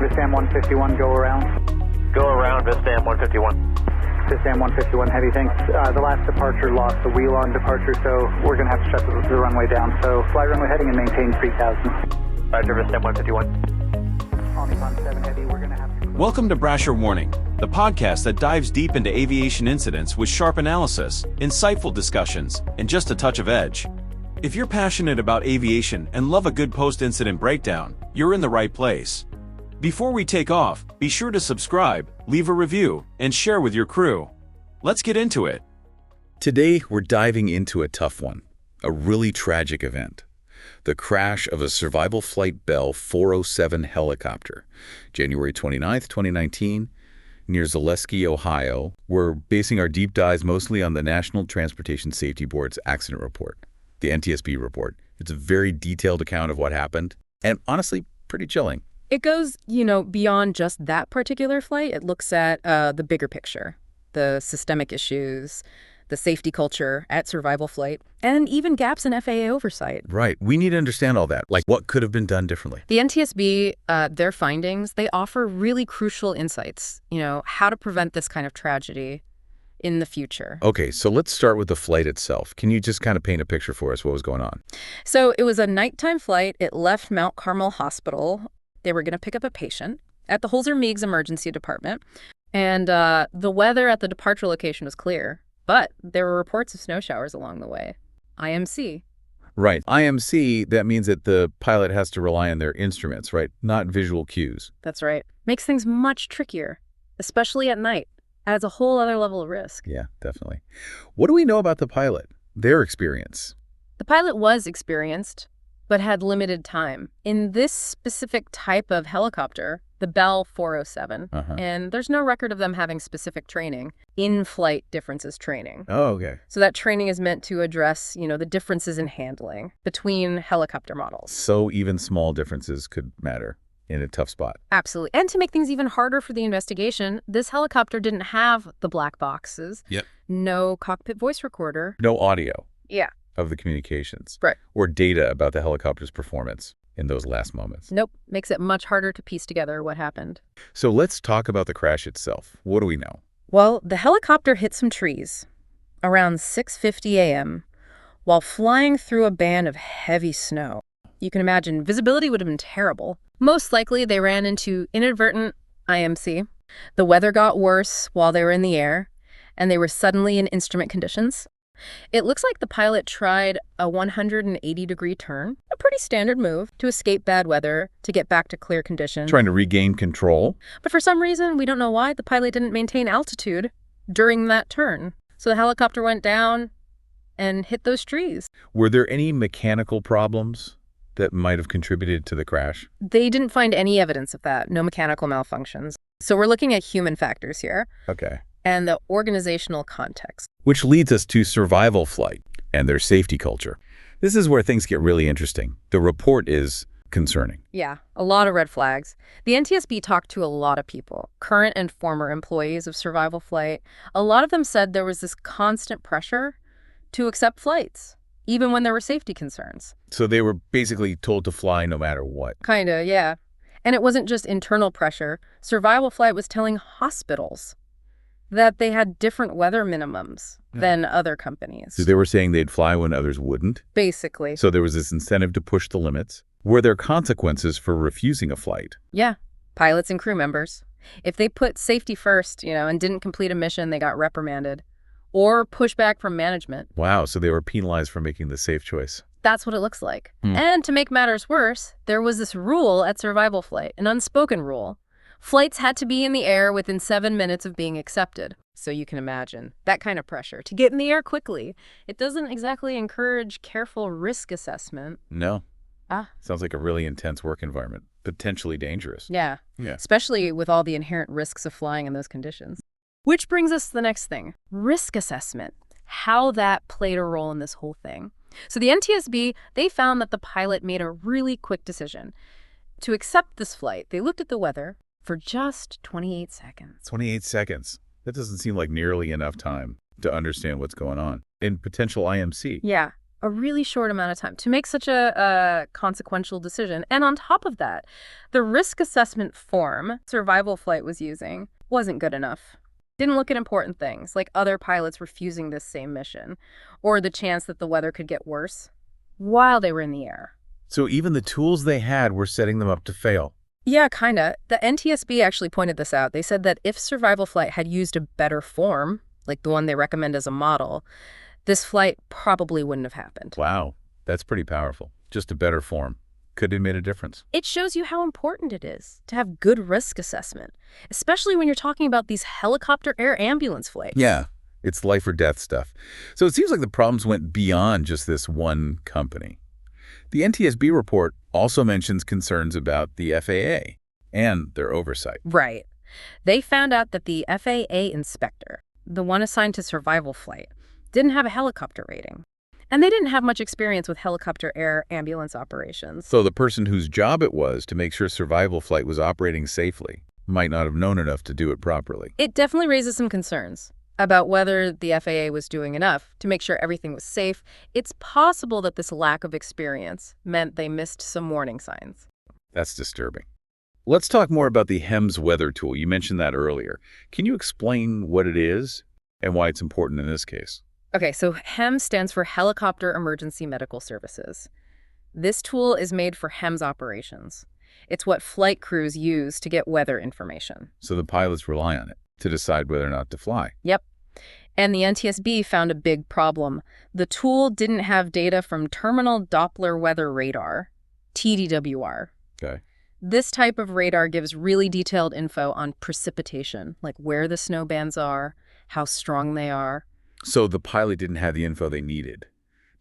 Vistam 151, go around. Go around, Vistam 151. Vistam 151, heavy, thanks. The last departure lost the wheel on departure, so we're going to have to shut the runway down. So fly runway heading and maintain 3000. Roger, Vistam 151. Omnicon 7 heavy, we're going to have to... Welcome to Brasher Warning, the podcast that dives deep into aviation incidents with sharp analysis, insightful discussions, and just a touch of edge. If you're passionate about aviation and love a good post-incident breakdown, you're in the right place. Before we take off, be sure to subscribe, leave a review, and share with your crew. Let's get into it. Today, we're diving into a tough one, a really tragic event. The crash of a survival flight Bell 407 helicopter, January 29, 2019, near Zaleski, Ohio. We're basing our deep dives mostly on the National Transportation Safety Board's accident report, the NTSB report. It's a very detailed account of what happened, and honestly, pretty chilling. It goes, beyond just that particular flight. It looks at the bigger picture, the systemic issues, the safety culture at survival flight, and even gaps in FAA oversight. Right. We need to understand all that, like what could have been done differently. The NTSB, their findings, they offer really crucial insights, how to prevent this kind of tragedy in the future. Okay, so let's start with the flight itself. Can you just kind of paint a picture for us what was going on? So it was a nighttime flight. It left Mount Carmel Hospital. They were going to pick up a patient at the Holzer Meigs Emergency Department. And the weather at the departure location was clear, but there were reports of snow showers along the way. IMC. Right. IMC, that means that the pilot has to rely on their instruments, right? Not visual cues. That's right. Makes things much trickier, especially at night. Adds a whole other level of risk. Yeah, definitely. What do we know about the pilot, their experience? The pilot was experienced, but had limited time. In this specific type of helicopter, the Bell 407, and there's no record of them having specific training, in-flight differences training. Oh, okay. So that training is meant to address, the differences in handling between helicopter models. So even small differences could matter in a tough spot. Absolutely. And to make things even harder for the investigation, this helicopter didn't have the black boxes. Yep. No cockpit voice recorder. No audio. Yeah. Of the communications. Right. Or data about the helicopter's performance in those last moments. Nope. Makes it much harder to piece together what happened. So let's talk about the crash itself. What do we know? Well, the helicopter hit some trees around 6:50 a.m. while flying through a band of heavy snow. You can imagine visibility would have been terrible. Most likely, they ran into inadvertent IMC. The weather got worse while they were in the air, and they were suddenly in instrument conditions. It looks like the pilot tried a 180-degree turn, a pretty standard move, to escape bad weather, to get back to clear conditions. Trying to regain control. But for some reason, we don't know why, the pilot didn't maintain altitude during that turn. So the helicopter went down and hit those trees. Were there any mechanical problems that might have contributed to the crash? They didn't find any evidence of that, no mechanical malfunctions. So we're looking at human factors here. Okay. And the organizational context. Which leads us to survival flight and their safety culture. This is where things get really interesting. The report is concerning. Yeah, a lot of red flags. The NTSB talked to a lot of people, current and former employees of survival flight. A lot of them said there was this constant pressure to accept flights, even when there were safety concerns. So they were basically told to fly no matter what. Kinda, yeah. And it wasn't just internal pressure. Survival flight was telling hospitals that they had different weather minimums than other companies. So they were saying they'd fly when others wouldn't? Basically. So there was this incentive to push the limits. Were there consequences for refusing a flight? Yeah, pilots and crew members. If they put safety first, and didn't complete a mission, they got reprimanded or pushback from management. Wow, so they were penalized for making the safe choice. That's what it looks like. And to make matters worse, there was this rule at survival flight, an unspoken rule. Flights had to be in the air within 7 minutes of being accepted. So you can imagine that kind of pressure to get in the air quickly. It doesn't exactly encourage careful risk assessment. No. Sounds like a really intense work environment, potentially dangerous. Yeah, especially with all the inherent risks of flying in those conditions. Which brings us to the next thing, risk assessment, how that played a role in this whole thing. So the NTSB, they found that the pilot made a really quick decision. To accept this flight, they looked at the weather for just 28 seconds. 28 seconds. That doesn't seem like nearly enough time to understand what's going on. In potential IMC. Yeah. a really short amount of time to make such a consequential decision. And on top of that, the risk assessment form Survival Flight was using wasn't good enough. Didn't look at important things, like other pilots refusing this same mission, or the chance that the weather could get worse while they were in the air. So even the tools they had were setting them up to fail. Yeah, kinda. The NTSB actually pointed this out. They said that if Survival Flight had used a better form, like the one they recommend as a model, this flight probably wouldn't have happened. Wow, that's pretty powerful. Just a better form. Could have made a difference. It shows you how important it is to have good risk assessment, especially when you're talking about these helicopter air ambulance flights. Yeah, it's life or death stuff. So it seems like the problems went beyond just this one company. The NTSB report also mentions concerns about the FAA and their oversight. Right. They found out that the FAA inspector, the one assigned to Survival Flight, didn't have a helicopter rating. And they didn't have much experience with helicopter air ambulance operations. So the person whose job it was to make sure Survival Flight was operating safely might not have known enough to do it properly. It definitely raises some concerns about whether the FAA was doing enough to make sure everything was safe. It's possible that this lack of experience meant they missed some warning signs. That's disturbing. Let's talk more about the HEMS weather tool. You mentioned that earlier. Can you explain what it is and why it's important in this case? Okay, so HEMS stands for Helicopter Emergency Medical Services. This tool is made for HEMS operations. It's what flight crews use to get weather information. So the pilots rely on it to decide whether or not to fly. Yep. And the NTSB found a big problem. The tool didn't have data from Terminal Doppler Weather Radar, TDWR. Okay. This type of radar gives really detailed info on precipitation, like where the snow bands are, how strong they are. So the pilot didn't have the info they needed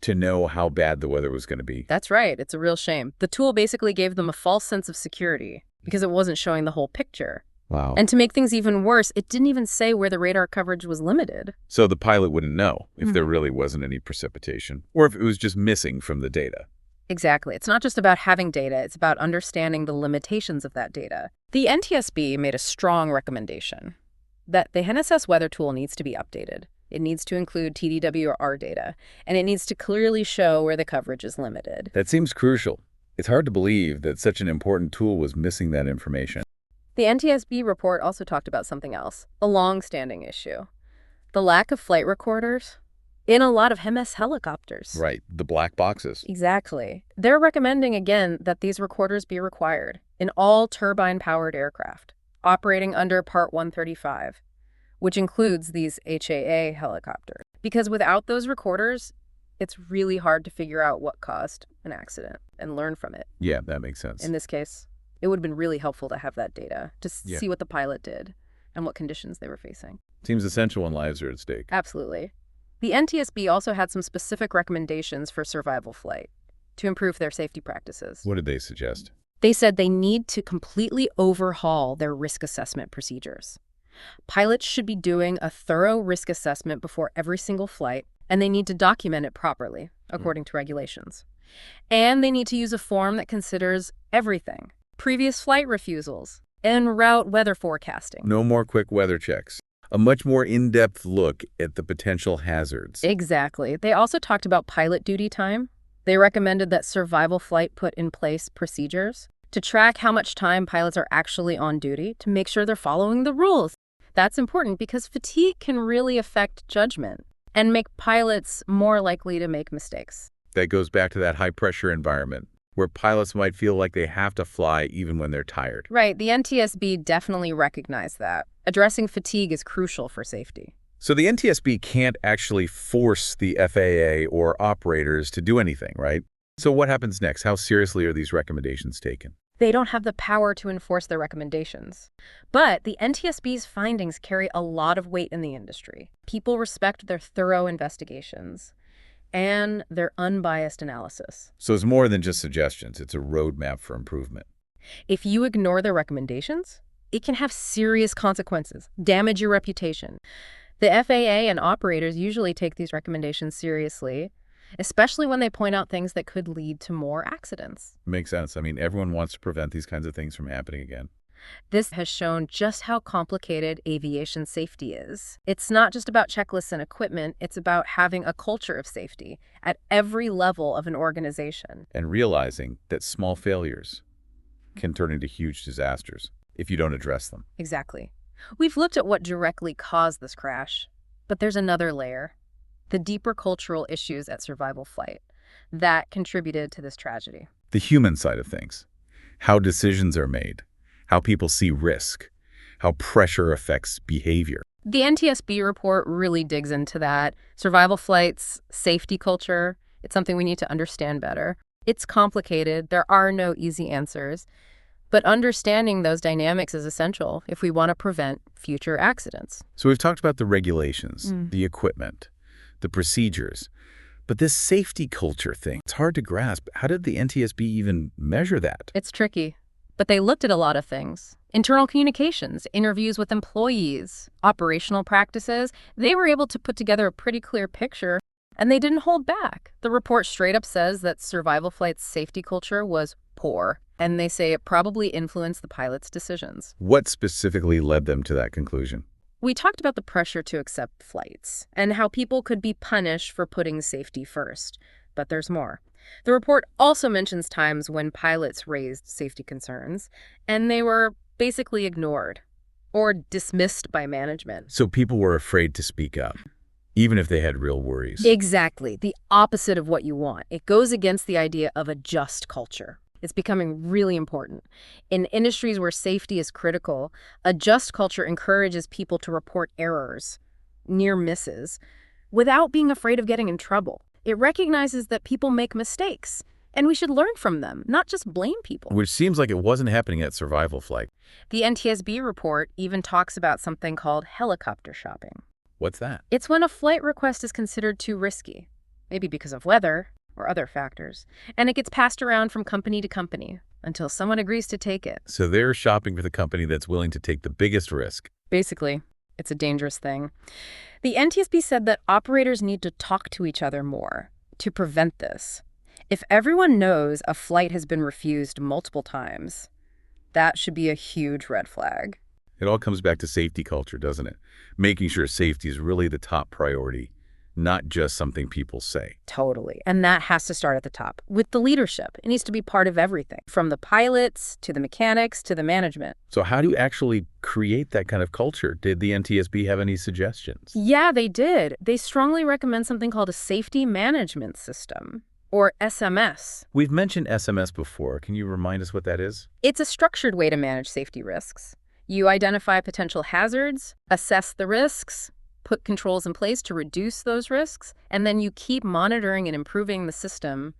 to know how bad the weather was going to be. That's right. It's a real shame. The tool basically gave them a false sense of security because it wasn't showing the whole picture. Wow. And to make things even worse, it didn't even say where the radar coverage was limited. So the pilot wouldn't know if there really wasn't any precipitation or if it was just missing from the data. Exactly. It's not just about having data. It's about understanding the limitations of that data. The NTSB made a strong recommendation that the NSS weather tool needs to be updated. It needs to include TDWR data, and it needs to clearly show where the coverage is limited. That seems crucial. It's hard to believe that such an important tool was missing that information. The NTSB report also talked about something else, a long-standing issue. The lack of flight recorders in a lot of MS helicopters. Right, the black boxes. Exactly. They're recommending, again, that these recorders be required in all turbine-powered aircraft operating under Part 135, which includes these HAA helicopters. Because without those recorders, it's really hard to figure out what caused an accident and learn from it. Yeah, that makes sense. In this case, it would have been really helpful to have that data to see what the pilot did and what conditions they were facing. Seems essential when lives are at stake. Absolutely. The NTSB also had some specific recommendations for Survival Flight to improve their safety practices. What did they suggest? They said they need to completely overhaul their risk assessment procedures. Pilots should be doing a thorough risk assessment before every single flight, and they need to document it properly, according to regulations. And they need to use a form that considers everything: previous flight refusals, en route weather forecasting. No more quick weather checks. A much more in-depth look at the potential hazards. Exactly. They also talked about pilot duty time. They recommended that Survival Flight put in place procedures to track how much time pilots are actually on duty to make sure they're following the rules. That's important because fatigue can really affect judgment and make pilots more likely to make mistakes. That goes back to that high-pressure environment where pilots might feel like they have to fly even when they're tired. Right. The NTSB definitely recognized that. Addressing fatigue is crucial for safety. So the NTSB can't actually force the FAA or operators to do anything, right? So what happens next? How seriously are these recommendations taken? They don't have the power to enforce their recommendations. But the NTSB's findings carry a lot of weight in the industry. People respect their thorough investigations and their unbiased analysis. So it's more than just suggestions. It's a roadmap for improvement. If you ignore their recommendations, it can have serious consequences, damage your reputation. The FAA and operators usually take these recommendations seriously, especially when they point out things that could lead to more accidents. Makes sense. I mean, everyone wants to prevent these kinds of things from happening again. This has shown just how complicated aviation safety is. It's not just about checklists and equipment, it's about having a culture of safety at every level of an organization. And realizing that small failures can turn into huge disasters if you don't address them. Exactly. We've looked at what directly caused this crash, but there's another layer, the deeper cultural issues at survival flight that contributed to this tragedy. The human side of things, how decisions are made, how people see risk, how pressure affects behavior. The NTSB report really digs into that. Survival flight's safety culture, it's something we need to understand better. It's complicated. There are no easy answers. But understanding those dynamics is essential if we want to prevent future accidents. So we've talked about the regulations, the equipment, the procedures. But this safety culture thing, it's hard to grasp. How did the NTSB even measure that? It's tricky. But they looked at a lot of things. Internal communications, interviews with employees, operational practices. They were able to put together a pretty clear picture, and they didn't hold back. The report straight up says that survival flight's safety culture was poor, and they say it probably influenced the pilot's decisions. What specifically led them to that conclusion? We talked about the pressure to accept flights and how people could be punished for putting safety first. But there's more. The report also mentions times when pilots raised safety concerns, and they were basically ignored or dismissed by management. So people were afraid to speak up, even if they had real worries. Exactly. The opposite of what you want. It goes against the idea of a just culture. It's becoming really important. In industries where safety is critical, a just culture encourages people to report errors, near misses, without being afraid of getting in trouble. It recognizes that people make mistakes, and we should learn from them, not just blame people. Which seems like it wasn't happening at survival flight. The NTSB report even talks about something called helicopter shopping. What's that? It's when a flight request is considered too risky, maybe because of weather or other factors, and it gets passed around from company to company until someone agrees to take it. So they're shopping for the company that's willing to take the biggest risk. Basically, it's a dangerous thing. The NTSB said that operators need to talk to each other more to prevent this. If everyone knows a flight has been refused multiple times, that should be a huge red flag. It all comes back to safety culture, doesn't it? Making sure safety is really the top priority, not just something people say. Totally. And that has to start at the top, with the leadership. It needs to be part of everything, from the pilots to the mechanics to the management. So how do you actually create that kind of culture? Did the NTSB have any suggestions? Yeah, they did. They strongly recommend something called a safety management system, or SMS. We've mentioned SMS before. Can you remind us what that is? It's a structured way to manage safety risks. You identify potential hazards, assess the risks, put controls in place to reduce those risks, and then you keep monitoring and improving the system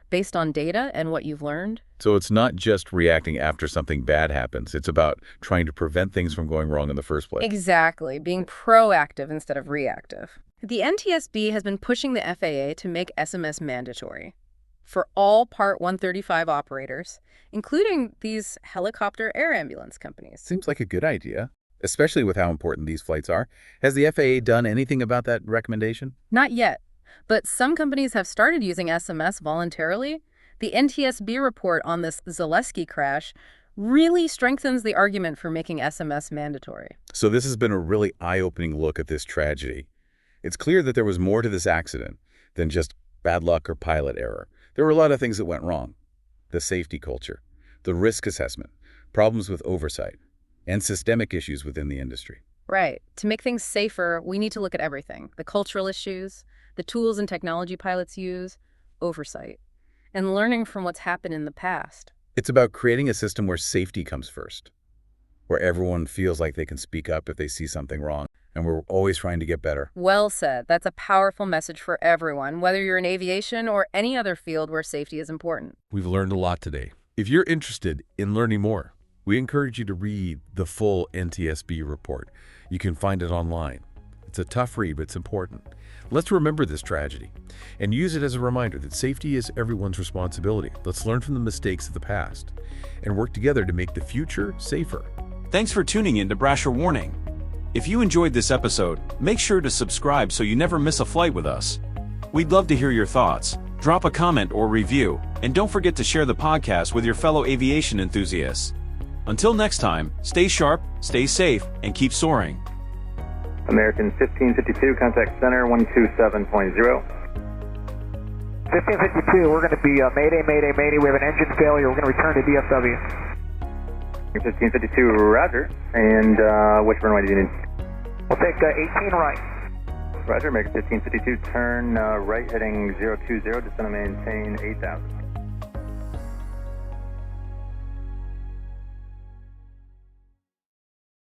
based on data and what you've learned. So it's not just reacting after something bad happens. It's about trying to prevent things from going wrong in the first place. Exactly, being proactive instead of reactive. The NTSB has been pushing the FAA to make SMS mandatory for all Part 135 operators, including these helicopter air ambulance companies. Seems like a good idea, especially with how important these flights are. Has the FAA done anything about that recommendation? Not yet, but some companies have started using SMS voluntarily. The NTSB report on this Zaleski crash really strengthens the argument for making SMS mandatory. So this has been a really eye-opening look at this tragedy. It's clear that there was more to this accident than just bad luck or pilot error. There were a lot of things that went wrong. The safety culture, the risk assessment, problems with oversight, and systemic issues within the industry. Right. To make things safer, we need to look at everything. The cultural issues, the tools and technology pilots use, oversight, and learning from what's happened in the past. It's about creating a system where safety comes first, where everyone feels like they can speak up if they see something wrong, and we're always trying to get better. Well said. That's a powerful message for everyone, whether you're in aviation or any other field where safety is important. We've learned a lot today. If you're interested in learning more, we encourage you to read the full NTSB report. You can find it online. It's a tough read, but it's important. Let's remember this tragedy and use it as a reminder that safety is everyone's responsibility. Let's learn from the mistakes of the past and work together to make the future safer. Thanks for tuning in to Brasher Warning. If you enjoyed this episode, make sure to subscribe so you never miss a flight with us. We'd love to hear your thoughts. Drop a comment or review, and don't forget to share the podcast with your fellow aviation enthusiasts. Until next time, stay sharp, stay safe, and keep soaring. American 1552, contact center 127.0. 1552, we're going to be Mayday, Mayday, Mayday. We have an engine failure. We're going to return to DFW. 1552, roger. And which runway do you need? We'll take 18 right. Roger, American 1552, turn right heading 020, descend and maintain 8,000.